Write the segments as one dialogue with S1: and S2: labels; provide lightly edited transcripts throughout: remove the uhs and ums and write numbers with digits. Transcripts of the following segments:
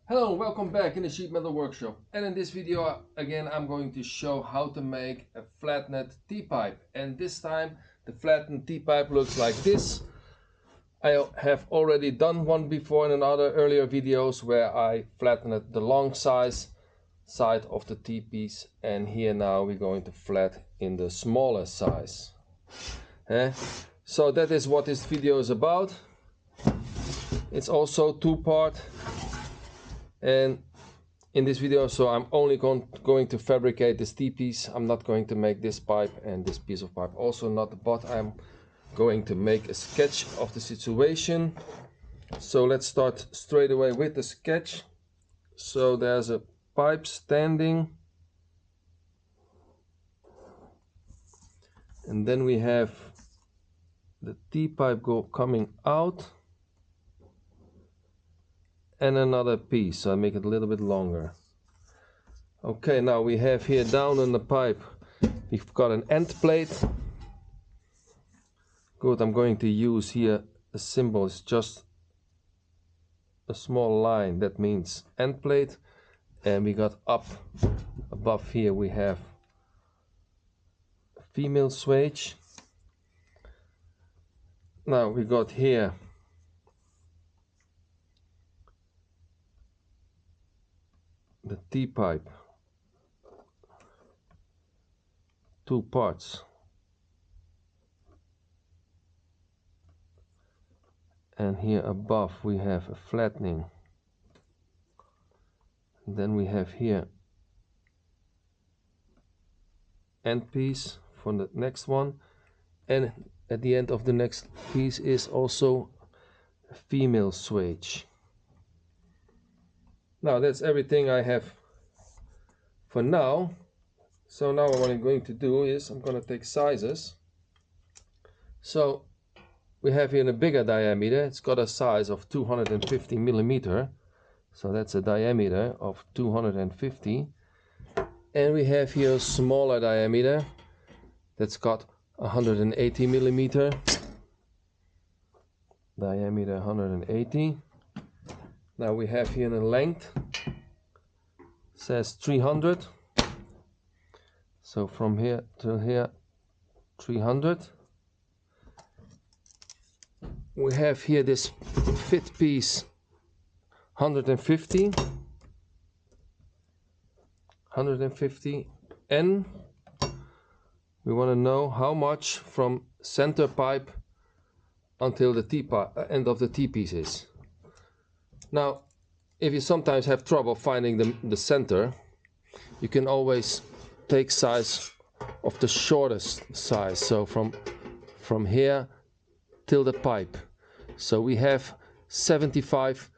S1: Hello, welcome back in the sheet metal workshop, and in this video again I'm going to show how to make a flattened T-pipe. And this time the flattened T-pipe looks like this. I have already done one before in another earlier videos where I flattened the long side of the T-piece, and here now we're going to flat in the smaller size. So that is what this video is about. It's also two-part. And in this video, so I'm only going to fabricate this T-piece. I'm not going to make this pipe and this piece of pipe also not, but I'm going to make a sketch of the situation. So let's start straight away with the sketch. So there's a pipe standing, and then we have the T-pipe coming out, and another piece, so I make it a little bit longer. Okay, now we have here down on the pipe, we've got an end plate. Good, I'm going to use here a symbol, it's just a small line, that means end plate. And we got up above here, we have a female swage. Now we got here the T-pipe, two parts, and here above we have a flattening. Then we have here end piece for the next one, and at the end of the next piece is also a female swage. Now that's everything I have for now. So now what I'm going to do is I'm going to take sizes. So we have here a bigger diameter. It's got a size of 250 millimeter. So that's a diameter of 250. And we have here a smaller diameter that's got 180 millimeter. Diameter 180. Now we have here the length, says 300, so from here to here 300. We have here this fit piece 150, and we want to know how much from center pipe until the end of the T-piece is. Now, if you sometimes have trouble finding the center, you can always take size of the shortest size, so from here till the pipe. So we have 75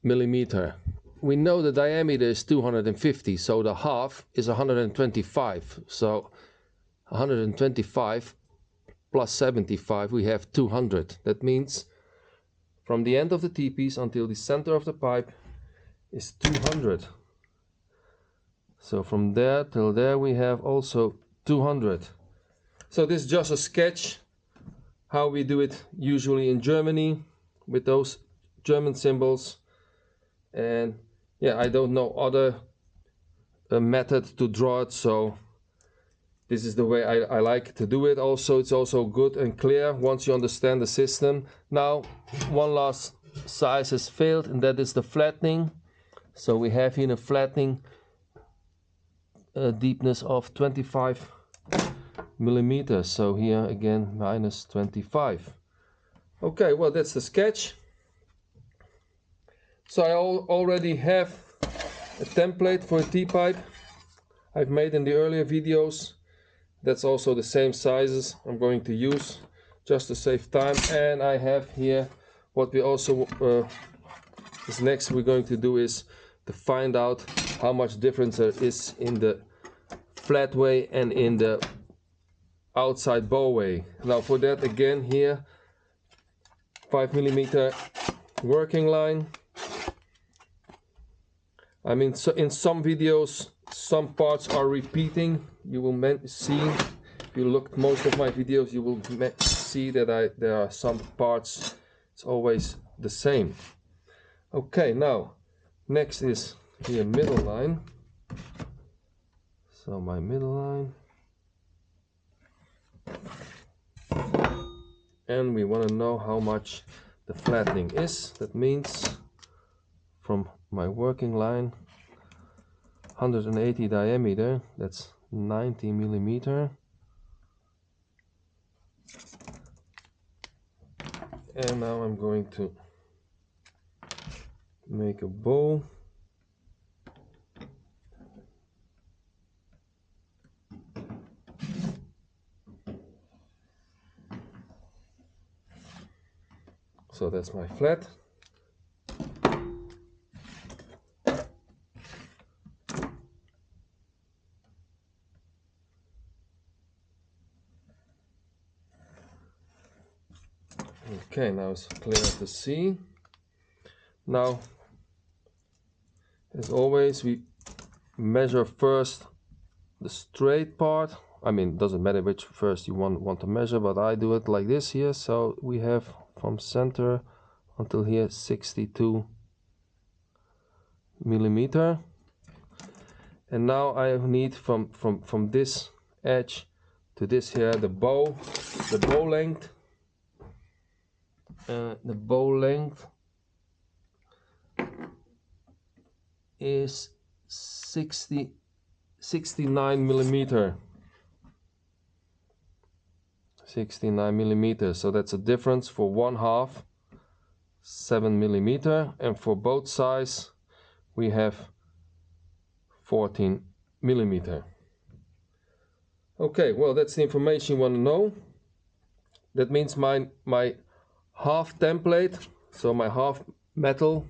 S1: millimeter. We know the diameter is 250, so the half is 125. So 125 plus 75, we have 200. That means from the end of the T-piece until the center of the pipe is 200. So from there till there we have also 200. So this is just a sketch how we do it usually in Germany with those German symbols. And yeah, I don't know other method to draw it, so this is the way I like to do it. Also, it's also good and clear once you understand the system. Now, one last size has failed, and that is the flattening. So we have here a flattening deepness of 25 millimeters. So here again, minus 25. Okay, well, that's the sketch. So I already have a template for a T-pipe I've made in the earlier videos. That's also the same sizes I'm going to use just to save time. And I have here what we also is next we're going to do is to find out how much difference there is in the flat way and in the outside bow way. Now for that, again here 5 millimeter working line. I mean, so in some videos some parts are repeating. You will see, if you look at most of my videos, you will see that there are some parts, it's always the same. Okay, now Next is here middle line. So my middle line. And we want to know how much the flattening is. That means from my working line, 180 diameter, that's 90 millimeter. And now I'm going to make a bow. So that's my flat. Okay, now it's clear to see. Now, as always, we measure first the straight part. I mean, it doesn't matter which first you want to measure, but I do it like this here. So we have from center until here 62 millimeter. And now I need from this edge to this here the bow length. The bow length is 69 millimeter. 69 millimeters. So that's a difference for 1/2, 7 millimeter, and for both sides we have 14 millimeter. Okay, well, that's the information you want to know. That means my half template, so my half metal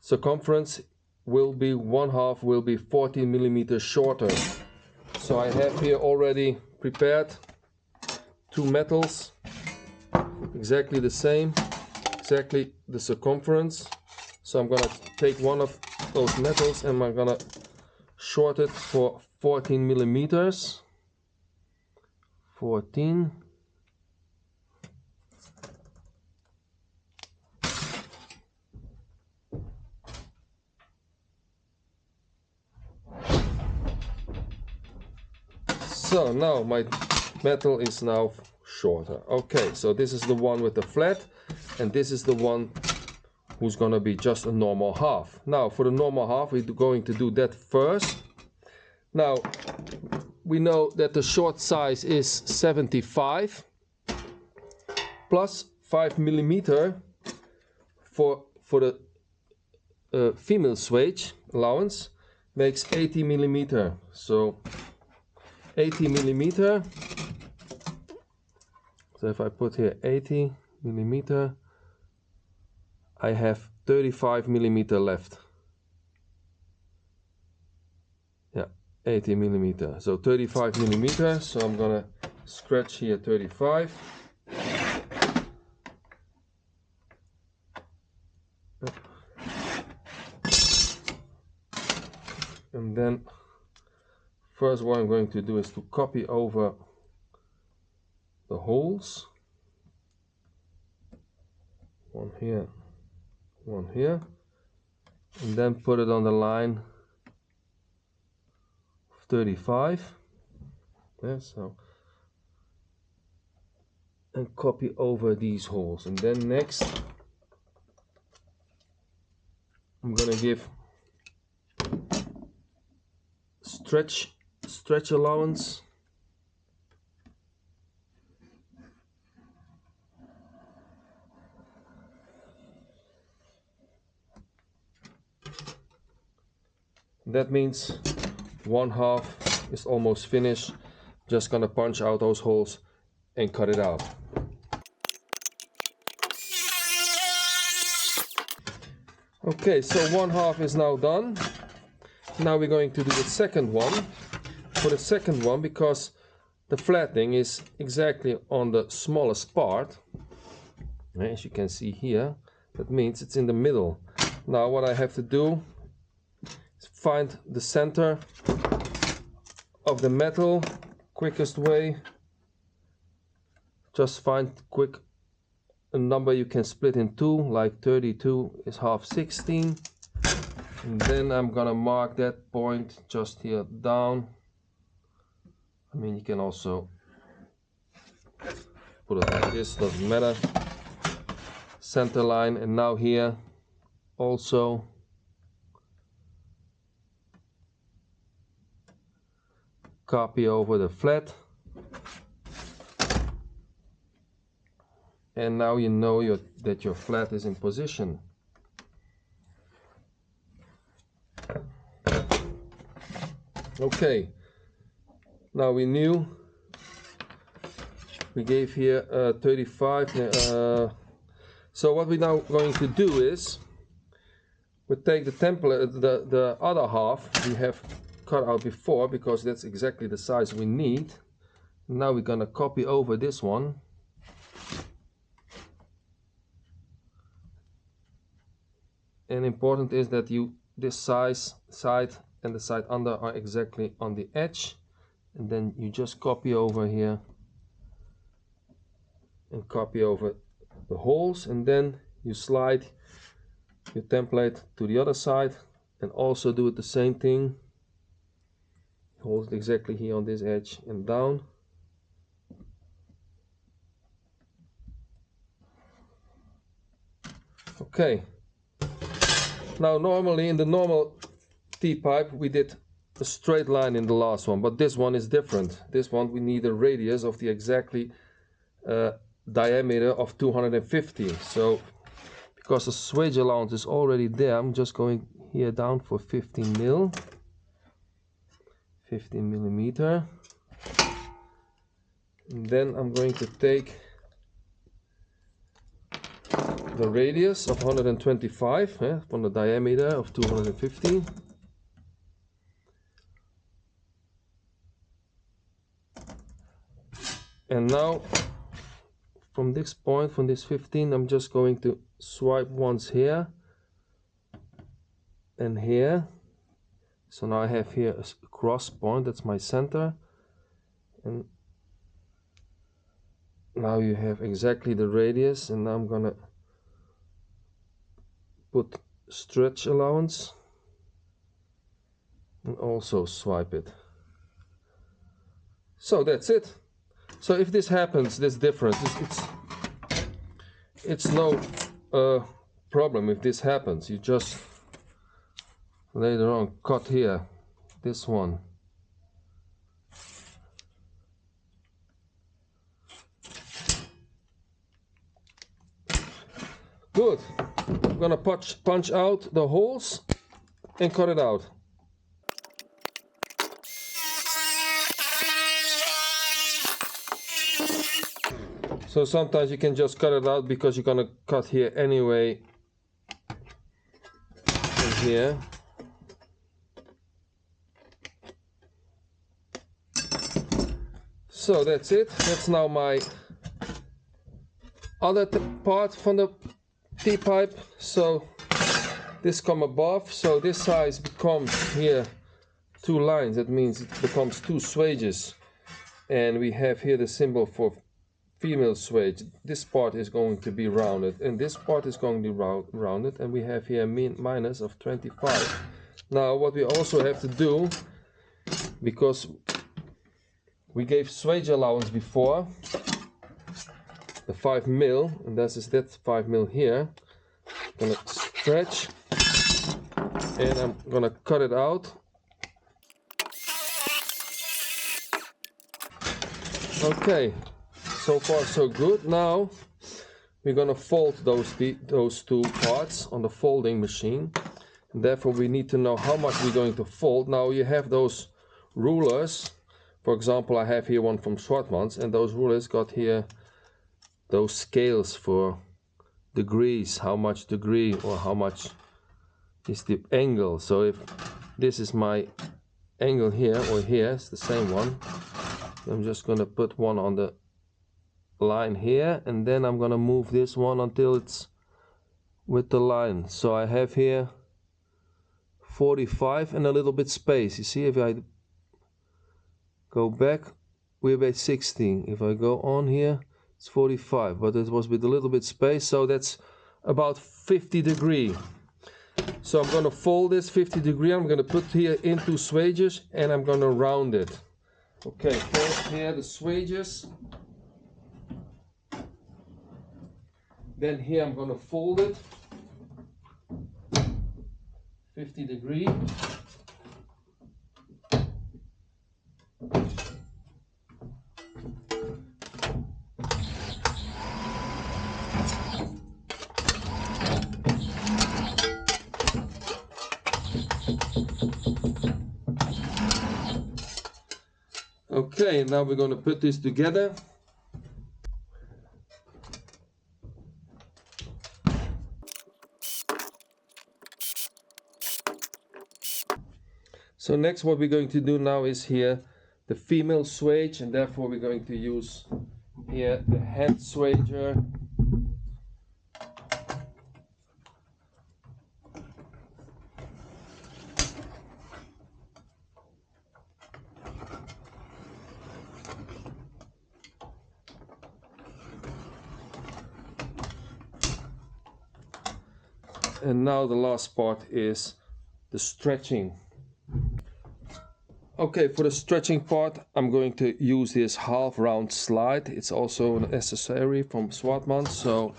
S1: circumference will be 1/2 will be 14 millimeters shorter. So I have here already prepared two metals, exactly the same, exactly the circumference. So I'm gonna take one of those metals and I'm gonna short it for 14 millimeters. 14. So now my metal is now shorter. Okay, so this is the one with the flat, and this is the one who's gonna be just a normal half. Now for the normal half, we're going to do that first. Now we know that the short size is 75 plus 5 millimeter for the female swage allowance makes 80 millimeter. So 80 millimeter. So if I put here 80 millimeter, I have 35 millimeter left. Yeah, 80 millimeter. So 35 millimeter. So I'm gonna scratch here 35. And then first what I'm going to do is to copy over the holes. One here, one here. And then put it on the line 35. Yeah, so and copy over these holes. And then next I'm gonna give stretch allowance. That means 1/2 is almost finished. Just gonna punch out those holes and cut it out. Okay, so 1/2 is now done. Now we're going to do the second one. For the second one, because the flattening is exactly on the smallest part, as you can see here, that means it's in the middle. Now what I have to do is find the center of the metal. Quickest way, just find a number you can split in two, like 32 is 1/2 16. And then I'm gonna mark that point just here down. I mean, you can also put it like this, doesn't matter. Center line, and now here also copy over the flat. And now you know that your flat is in position. Okay, now we gave here 35. So what we're now going to do is we take the template, the other half we have cut out before, because that's exactly the size we need. Now we're gonna copy over this one. And important is that this side and the side under are exactly on the edge, and then you just copy over here and copy over the holes, and then you slide your template to the other side and also do it the same thing. Hold it exactly here on this edge and down. Okay, now normally in the normal T-pipe we did a straight line in the last one, but this one is different. This one we need a radius of the exactly diameter of 250. So because the swage allowance is already there, I'm just going here down for 15 millimeter. And then I'm going to take the radius of 125 from the diameter of 250. And now from this point, from this 15, I'm just going to swipe once here and here. So now I have here a cross point, that's my center. And now you have exactly the radius, and now I'm gonna put stretch allowance and also swipe it. So that's it. So if this happens, this difference, it's no problem if this happens. You just later on cut here this one. Good. I'm gonna punch out the holes and cut it out. So sometimes you can just cut it out because you're gonna cut here anyway. And here. So that's it. That's now my other part from the T-pipe. So this come above. So this size becomes here 2 lines. That means it becomes 2 swages. And we have here the symbol for female swage. This part is going to be rounded, and this part is going to be rounded, and we have here a minus of 25. Now what we also have to do, because we gave swage allowance before, the 5 mil, and that's 5 mil here. I'm gonna stretch, and I'm gonna cut it out. Okay. So far so good. Now we're gonna fold those 2 parts on the folding machine, and therefore we need to know how much we're going to fold. Now you have those rulers. For example, I have here one from Schwartmann's, and those rulers got here those scales for degrees, how much degree or how much is the angle. So if this is my angle here or here, it's the same one. I'm just gonna put one on the line here, and then I'm gonna move this one until it's with the line. So I have here 45 and a little bit space. You see, if I go back, we're at 16. If I go on here, it's 45, but it was with a little bit space, so that's about 50 degrees. So I'm going to fold this 50 degree. I'm going to put here into swages and I'm going to round it. Okay, first here the swages. Then here I'm going to fold it 50 degree. Okay, now we're going to put this together. So next what we're going to do now is here the female swage, and therefore we're going to use here the hand swager. And now the last part is the stretching. Okay, for the stretching part I'm going to use this half round slide. It's also an accessory from Swartman. So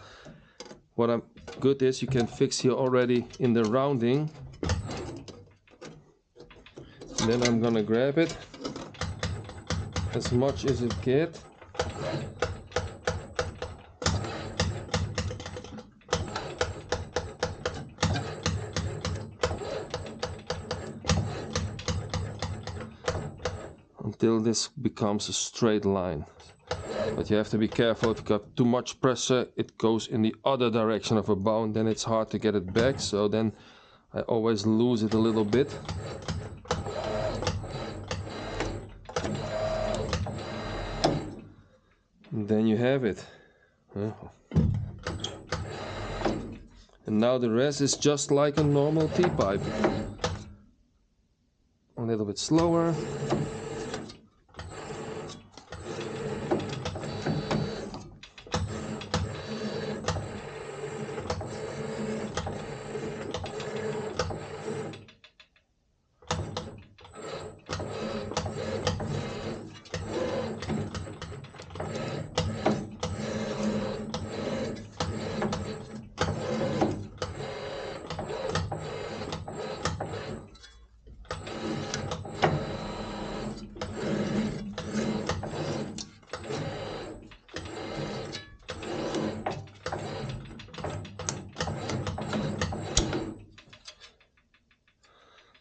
S1: what I'm good is you can fix here already in the rounding. Then I'm gonna grab it as much as it gets. Until this becomes a straight line. But you have to be careful. If you got too much pressure, it goes in the other direction of a bound, then it's hard to get it back. So then I always lose it a little bit. And then you have it. And now the rest is just like a normal T-pipe. A little bit slower.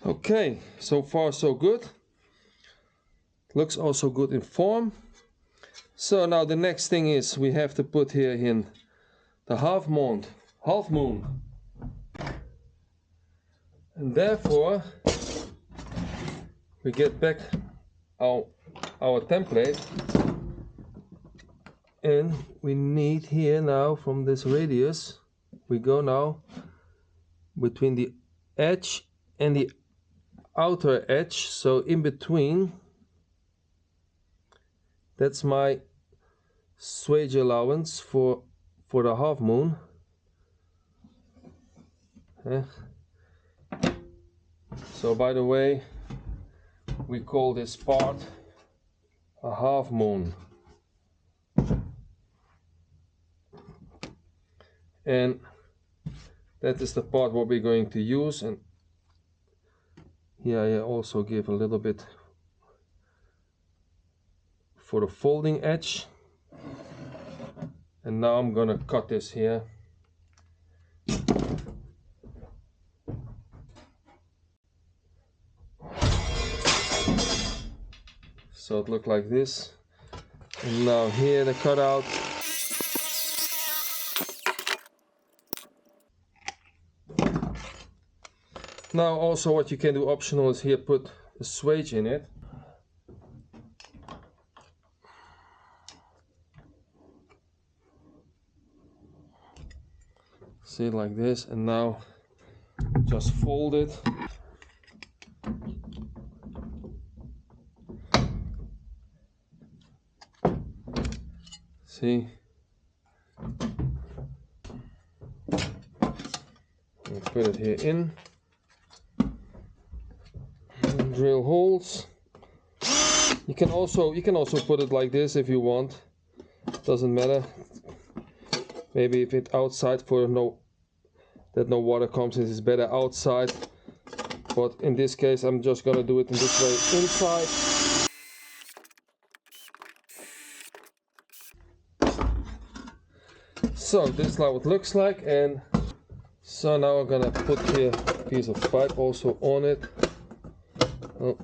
S1: Okay, so far so good. Looks also good in form. So now the next thing is we have to put here in the half moon. And therefore we get back our template, and we need here now from this radius, we go now between the edge and the outer edge, so in between. That's my swage allowance for the half moon. So by the way, we call this part a half moon. And that is the part what we're going to use. And here I also give a little bit for the folding edge. And now I'm gonna cut this here. So it looked like this. And now here the cutout. Now also what you can do optional is here put a swage in it. See it like this, and now just fold it. See? And put it here in. drill holes. You can also put it like this if you want. Doesn't matter. Maybe if it's outside for no water comes in, it's better outside. But in this case, I'm just gonna do it in this way inside. So this is how it looks like, and so now I'm gonna put here a piece of pipe also on it. Oh.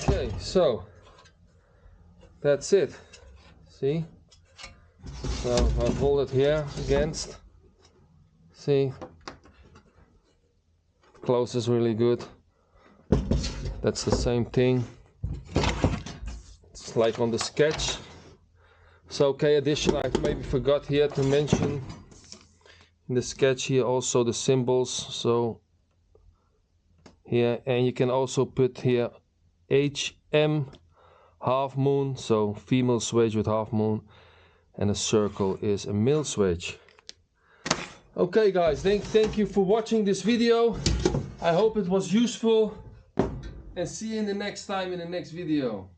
S1: Okay, so that's it. See? So I'll hold it here against. See? Closes really good. That's the same thing. It's like on the sketch. So okay, addition I maybe forgot here to mention in the sketch here also the symbols. So here, and you can also put here HM, half moon, so female swage with half moon, and a circle is a male swage. Okay guys, thank you for watching this video. I hope it was useful, and see you in the next time in the next video.